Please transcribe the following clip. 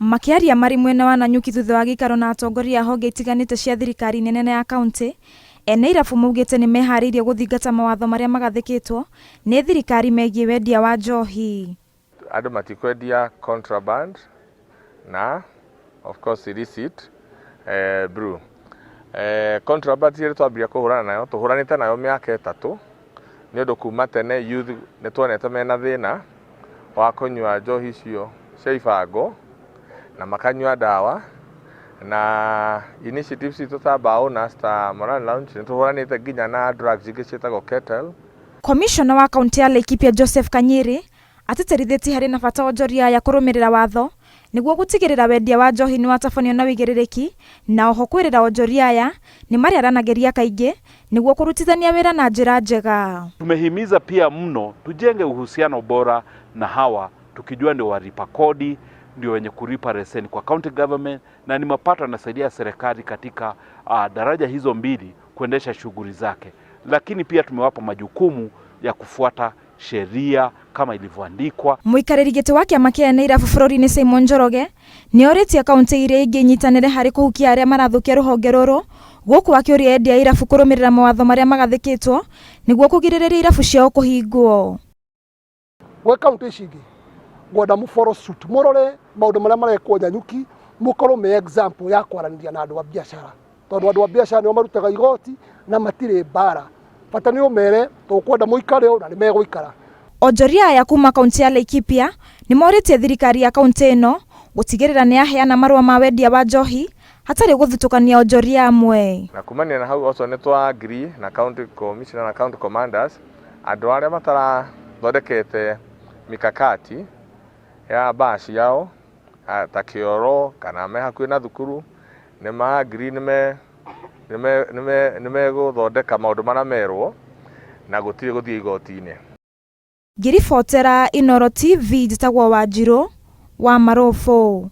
Makiaria mari mwena wa Nanyuki thutha wa gikaro na atongoria honge itiganite cia thirikari nene ya kaunti, ene irabu maugite ni mehariirie guthingata mawatho maria magathikitwo ni thirikari megie wendia wa njohi. Andu matikwendia contraband na of course illicit brew. Contraband ire twambia kuhurana nayo, tuhuranite nayo miaka 3 ni undu kuma tene youth ni tuonete mena thina wa kunywa njohi cio cia ibango na makanywa dawa na initiatives tutambao na Star Moran Lounge ni tuhuranite nginya na drugs ingi cietagwo kettle. Commissioner wa kaunti ya Laikipia Joseph Kanyiri atiterithĩtie harĩ na bata onjoria ya kũrũmĩrĩra watho nĩguo gũtigĩrĩra wendia wa njohi nĩ watabanio na wĩigĩrĩrĩki na oho kwĩrĩra onjoria aya nĩ marĩa aranageria kaingĩ nĩguo kũrutithania wĩra na njĩra njega. Tumehimiza pia mno tujenge uhusiano bora na hawa, tukijua ndio walipa kodi, ndio wenye kulipa leseni kwa county government na ni mapato yanasaidia serikali katika daraja hizo mbili kuendesha shughuli zake. Lakini pia tumewapa majukumu ya kufuata sheria kama ilivyoandikwa. Muikarĩri gĩtĩ wa kĩama kĩa irabu bũrũri-inĩ Simon Njoroge nĩ orĩtie kaunti iria ingĩ nyitanĩre harĩ kũhukia arĩa marathukia rũhonge rũrũ, gũkũ akĩũria endia a irabu kũrũmĩrĩra mawatho marĩa magathĩkĩtwo nĩguo kũgirĩrĩria irabu ciao kũhingwo. Gwe kaunti ici ingĩ ngwenda mũfollow suit, mũrore maũndũ marĩa marekwo Nanyuki, mũkorwo me example ya kwaranĩria na andũ a biacara, tondũ andũ a biacara nĩo marutaga igoti na matirĩ mbara. Bata nĩ ũmere tũkwenda mũikare na nĩ megũikara. Onjoria aya kuma kaunti ya Laikipia nĩ morĩtie thirikari ya kaunti ĩno gũtigĩrĩra nĩ yaheana marũa ma wendia wa njohi hatarĩ gũthutũkania onjoria amwe. Na kumania na hau also nĩ twa agree na county commissioner na county commanders andũ arĩa matarathondekete mikakati ya bashi yao ta kĩoro kana me hakuhĩ na thukuru nĩ ma agree nime gũthondeka maũndũ marĩa merwo na gũtirĩ gũthiĩ igoti-inĩ. Ngiribotera Inooro TV njĩtagwo Wanjirũ wa Marũbũ.